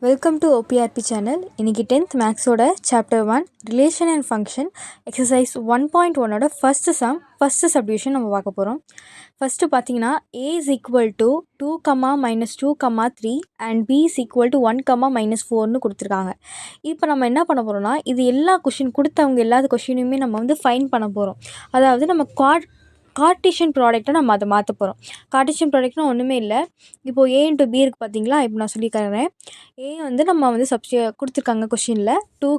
Welcome to ஓபிஆர்பி channel. இன்றைக்கி 10th மேக்ஸோட chapter 1 relation and function exercise 1.1ஓட ஃபஸ்ட்டு சப்டிவிஷன் நம்ம பார்க்க போகிறோம். ஃபஸ்ட்டு பார்த்தீங்கன்னா a is equal to 2, -2, 3 and b is equal to 1, -4ன்னு கொடுத்துருக்காங்க. இப்போ நம்ம என்ன பண்ண போகிறோம்னா, இது எல்லா கொஷின் கொடுத்தவங்க எல்லா கொஷினுமே நம்ம வந்து ஃபைன் பண்ண போகிறோம். அதாவது நம்ம கார்ட்டீசியன் ப்ராடக்ட்டை நம்ம அதை மாற்ற போகிறோம். கார்ட்டீசியன் ப்ராடக்ட்னா ஒன்றுமே இல்லை. இப்போது a into b இருக்குது பார்த்தீங்களா. இப்போ நான் சொல்லிக்கிறேன். a வந்து நம்ம வந்து கொடுத்துருக்காங்க கொஷினில் 2,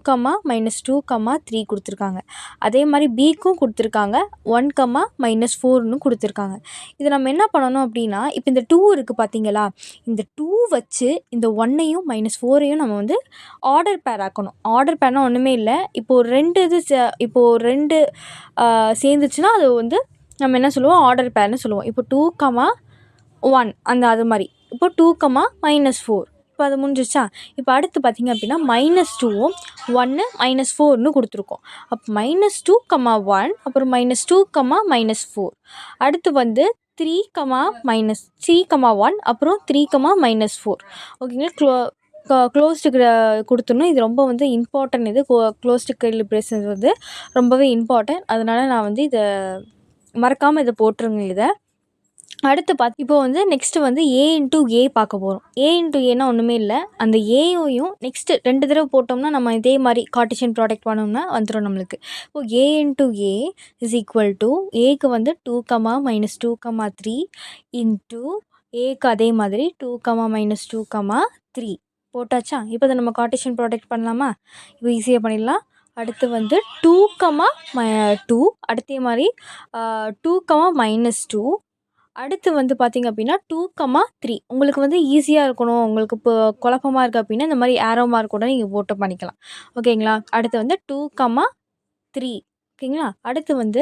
-2, 3 கொடுத்துருக்காங்க. அதே மாதிரி பிக்கும் கொடுத்துருக்காங்க 1, -4ன்னு கொடுத்துருக்காங்க. இதை நம்ம என்ன பண்ணணும் அப்படின்னா, இப்போ இந்த 2 இருக்குது பார்த்தீங்களா, இந்த 2 வச்சு இந்த 1ஐயும் -4ஐயும் நம்ம வந்து ஆர்டர் பேர் ஆக்கணும். ஆர்டர் பேர்னால் ஒன்றுமே இல்லை. இப்போது ரெண்டு சேர்ந்துச்சுன்னா அது வந்து நம்ம என்ன சொல்லுவோம், ஆர்டர் பேர்னு சொல்லுவோம். இப்போ 2, 1 அது மாதிரி. இப்போ 2, -4 இப்போ அது முடிஞ்சிச்சா. இப்போ அடுத்து பார்த்திங்க அப்படின்னா -2ம் 1, -4ன்னு கொடுத்துருக்கோம். அப்போ -2, 1 அப்புறம் -2, -4 அடுத்து வந்து 3, 1 அப்புறம் 3, -4 ஓகேங்களா. க்ளோஸ்டு கொடுத்துடணும். இது ரொம்ப வந்து இம்பார்ட்டன்ட். இது க்ளோஸ்டு கர்லி பிரேசஸ் வந்து ரொம்பவே இம்பார்ட்டன்ட். அதனால் நான் வந்து இதை மறக்காமல் இதை போட்டுருங்க. இதை அடுத்து இப்போ வந்து நெக்ஸ்ட்டு வந்து a into a பார்க்க போகிறோம். a into aனா ஒன்றுமே இல்லை. அந்த ஏயும் நெக்ஸ்ட்டு 2 தடவை போட்டோம்னா நம்ம இதே மாதிரி கார்ட்டீசியன் ப்ராடக்ட் பண்ணோம்னா வந்துடும் நம்மளுக்கு. இப்போ a into a is equal to aக்கு வந்து 2, -2, 3 into aக்கு அதே மாதிரி 2, -2, 3 போட்டாச்சா. இப்போ அதை நம்ம கார்ட்டீசியன் ப்ராடக்ட் பண்ணலாமா. இப்போ ஈஸியாக பண்ணிடலாம். அடுத்து வந்து 2, 2 அடுத்தே மாதிரி 2, -2 அடுத்து வந்து பார்த்திங்க அப்படின்னா 2, 3 உங்களுக்கு வந்து ஈஸியாக இருக்கணும், உங்களுக்கு இப்போ குழப்பமாக இருக்குது அப்படின்னா இந்த மாதிரி ஏரோ மார்க் கூட நீங்கள் போட்டு பண்ணிக்கலாம். ஓகேங்களா. அடுத்து வந்து 2, 3 ஓகேங்களா. அடுத்து வந்து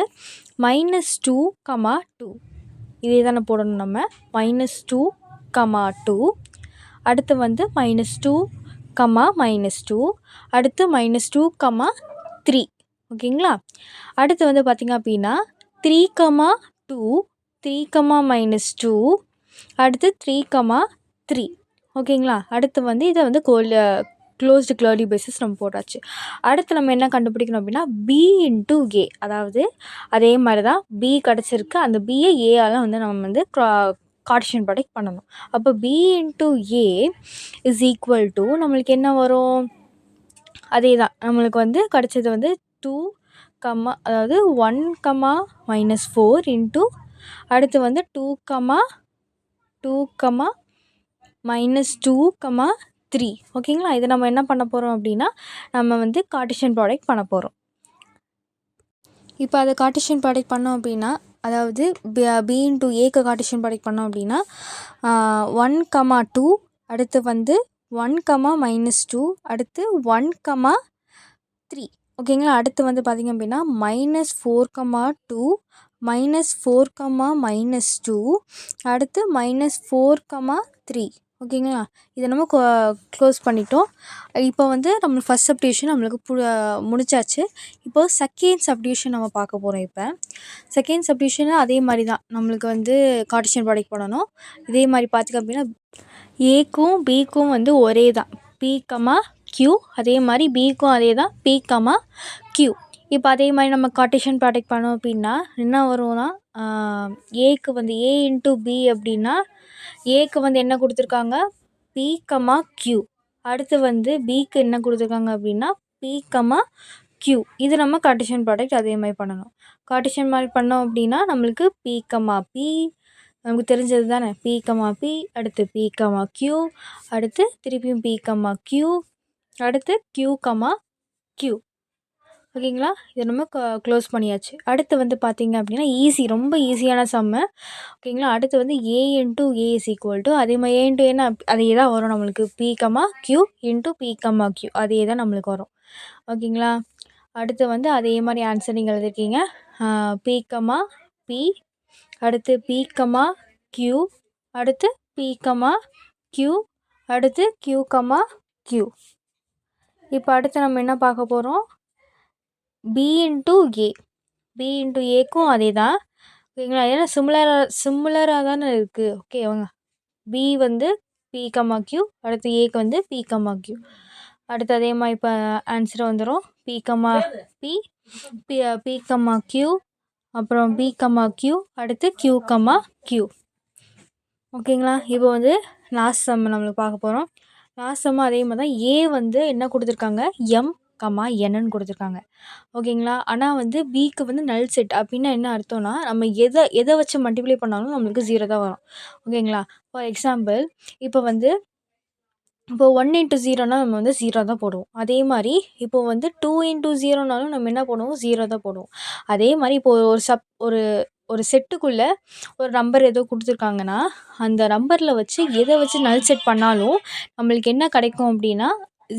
-2, 2 இதே தானே போடணும் நம்ம. -2, 2 அடுத்து வந்து -2, -2 அடுத்து -2, 3 ஓகேங்களா. அடுத்து வந்து பார்த்திங்க அப்படின்னா 3, 2 3, -2 அடுத்து 3, 3 ஓகேங்களா. அடுத்து வந்து இதை வந்து க்ளோஸ்டு கர்லி பிரேசஸ் நம்ம போட்டாச்சு. அடுத்து நம்ம என்ன கண்டுபிடிக்கணும் அப்படின்னா b into a, அதாவது அதே மாதிரி தான் b கிடச்சிருக்கு. அந்த bயை ஏஆல் வந்து நம்ம வந்து கார்ட்டீசியன் ப்ராடக்ட் பண்ணணும். அப்போ b into a is equal to நம்மளுக்கு என்ன வரும், அதே தான் நம்மளுக்கு வந்து கிடச்சது வந்து 2, அதாவது 1, -4 into அடுத்து வந்து 2, -2, 3 ஓகேங்களா. இதை நம்ம என்ன பண்ண போகிறோம் அப்படின்னா நம்ம வந்து கார்ட்டீசியன் ப்ராடக்ட் பண்ண போகிறோம். இப்போ அதை கார்ட்டீசியன் ப்ராடக்ட் பண்ணோம் அப்படின்னா, அதாவது b into aக்கு கார்ட்டீசியன் ப்ராடக்ட் பண்ணோம் அப்படின்னா 1, 2 அடுத்து வந்து 1, -2 அடுத்து 1, 3 ஓகேங்களா. அடுத்து வந்து பார்த்திங்க அப்படின்னா -4, 2 -4, -2 அடுத்து -4, 3 ஓகேங்களா. இதை நம்ம க்ளோஸ் பண்ணிட்டோம். இப்போ வந்து நம்ம ஃபஸ்ட் சப்டிவிஷன் நம்மளுக்கு முடிச்சாச்சு. இப்போது செகண்ட் சப்டிவிஷன் நம்ம பார்க்க போகிறோம். இப்போ செகண்ட் சப்டிவிஷன் அதே மாதிரி தான் நம்மளுக்கு வந்து கார்ட்டீசியன் ப்ராடக்ட் பண்ணணும். இதே மாதிரி பார்த்திங்க அப்படின்னா ஏக்கும் பிக்கும் வந்து ஒரே தான் p, q அதே மாதிரி பிக்கும் அதே தான் p, q. இப்போ அதே மாதிரி நம்ம கார்ட்டீசியன் ப்ராடக்ட் பண்ணோம் அப்படின்னா என்ன வரும்னா, ஏக்கு வந்து a into b அப்படின்னா ஏக்கு வந்து என்ன கொடுத்துருக்காங்க p, q அடுத்து வந்து பிக்கு என்ன கொடுத்துருக்காங்க அப்படின்னா p, q. இது நம்ம கார்ட்டீசியன் ப்ராடக்ட் அதே மாதிரி பண்ணணும். கார்ட்டீசியன் மாதிரி பண்ணோம் அப்படின்னா நம்மளுக்கு p, p நமக்கு தெரிஞ்சது தானே. p, p அடுத்து p, q அடுத்து திருப்பியும் p, q அடுத்து q, q ஓகேங்களா. இதை நம்ம க்ளோஸ் பண்ணியாச்சு. அடுத்து வந்து பார்த்திங்க அப்படின்னா ரொம்ப ஈஸியான சம்மு ஓகேங்களா. அடுத்து வந்து a into a is equal to அதே மாதிரி a into a அதே தான் வரும் நம்மளுக்கு p, q into p, q அதே தான் நம்மளுக்கு வரும். ஓகேங்களா. அடுத்து வந்து அதே மாதிரி ஆன்சர் நீங்கள் எழுதிருக்கீங்க. p, p அடுத்து p, q அடுத்து p, q அடுத்து q, q. இப்போ அடுத்து நம்ம என்ன பார்க்க போகிறோம், b into aக்கும் அதே தான் ஓகேங்களா. ஏன்னா சிமிலராக தானே இருக்குது. ஓகே வாங்க. b வந்து பி கமா கியூ, அடுத்து ஏக்கு வந்து பி கமா கியூ. அடுத்து அதே மாதிரி இப்போ ஆன்சர் வந்துடும் P comma P, P comma Q, அப்புறம் பி கமா கியூ, அடுத்து கியூ கமா கியூ. ஓகேங்களா? இப்போ வந்து லாஸ்ட் சம் நம்மளுக்கு பார்க்க போகிறோம். லாஸ்ட் சம்மும் அதே மாதிரி தான். ஏ வந்து என்ன கொடுத்துருக்காங்க, எம் கமா என்னன்னு கொடுத்துருக்காங்க. ஓகேங்களா? ஆனால் வந்து பிக்கு வந்து நல் செட் அப்படின்னா என்ன அர்த்தம்னா, நம்ம எதை வச்சு மல்டிப்ளை பண்ணாலும் நம்மளுக்கு 0 தான் வரும். ஓகேங்களா? ஃபார் எக்ஸாம்பிள் இப்போ வந்து இப்போ 1 இன்ட்டு 0னா நம்ம வந்து 0 தான் போடுவோம். அதே மாதிரி இப்போ வந்து 2 இன்ட்டு 0னாலும் நம்ம என்ன பண்ணுவோம், 0 தான் போடுவோம். அதே மாதிரி இப்போ ஒரு ஒரு செட்டுக்குள்ளே ஒரு நம்பர் ஏதோ கொடுத்துருக்காங்கன்னா, அந்த நம்பரில் வச்சு எதை வச்சு நல் செட் பண்ணாலும் நம்மளுக்கு என்ன கிடைக்கும் அப்படின்னா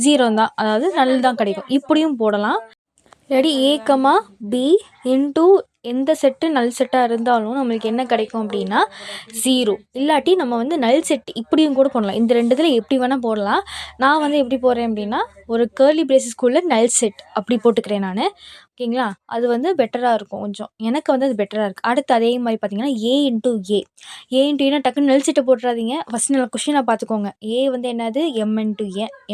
0 தான், அதாவது நல் தான் கிடைக்கும். இப்படியும் போடலாம். இல்லாட்டி ஏ கமா பி இன்ட்டு எந்த செட்டு நல் செட்டாக இருந்தாலும் நம்மளுக்கு என்ன கிடைக்கும் அப்படின்னா 0. இல்லாட்டி நம்ம வந்து நல் செட் இப்படியும் கூட போடலாம். இந்த 2 இதில் எப்படி வேணால் போடலாம். நான் வந்து எப்படி போடுறேன் அப்படின்னா ஒரு கேர்லி பிரேசஸ்குள்ளே நல் செட் அப்படி போட்டுக்கிறேன் நான். ஓகேங்களா? அது வந்து பெட்டராக இருக்கும் கொஞ்சம். எனக்கு வந்து அது பெட்டராக இருக்குது. அடுத்து அதே மாதிரி பார்த்தீங்கன்னா ஏ இன்ட்டு ஏன்னா டக்குன்னு நல் செட்டை போட்டுறாதீங்க. ஃபஸ்ட் நல்லா கொஷினாக பார்த்துக்கோங்க. ஏ வந்து என்னது, எம் இன்ட்டு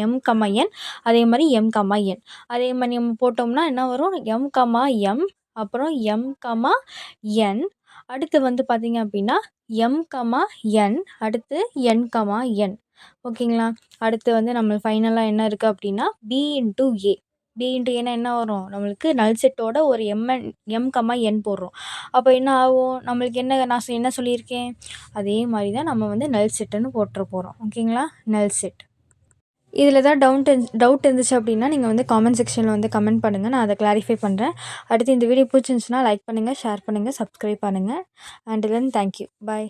எம் கமா என், அதே மாதிரி எம் கமா என். அதே மாதிரி நம்ம போட்டோம்னா என்ன வரும், எம் கமா எம், அப்புறம் எம் கமா என், அடுத்து வந்து பார்த்தீங்க அப்படின்னா எம் கமா என், அடுத்து என் கமா என். ஓகேங்களா? அடுத்து வந்து நம்ம ஃபைனலாக என்ன இருக்குது அப்படின்னா பி இன்ட்டு ஏன்னா என்ன வரும், நம்மளுக்கு நல் செட்டோட ஒரு எம் கமா என் போடுறோம். அப்போ என்ன ஆகும், நம்மளுக்கு நான் என்ன சொல்லியிருக்கேன், அதே மாதிரி தான் நம்ம வந்து நல் செட்டுன்னு போட்டுற போகிறோம். ஓகேங்களா? நல் செட். இதில் ஏதாவது டவுட் இருந்துச்சு அப்படின்னா நீங்கள் வந்து காமெண்ட் செக்ஷனில் வந்து கமெண்ட் பண்ணுங்கள், நான் அதை கிளாரிஃபை பண்ணுறேன். அடுத்து இந்த வீடியோ பிடிச்சிருந்துச்சுன்னா லைக் பண்ணுங்கள், ஷேர் பண்ணுங்கள், சப்ஸ்கிரைப் பண்ணுங்கள். And then thank you. பாய்.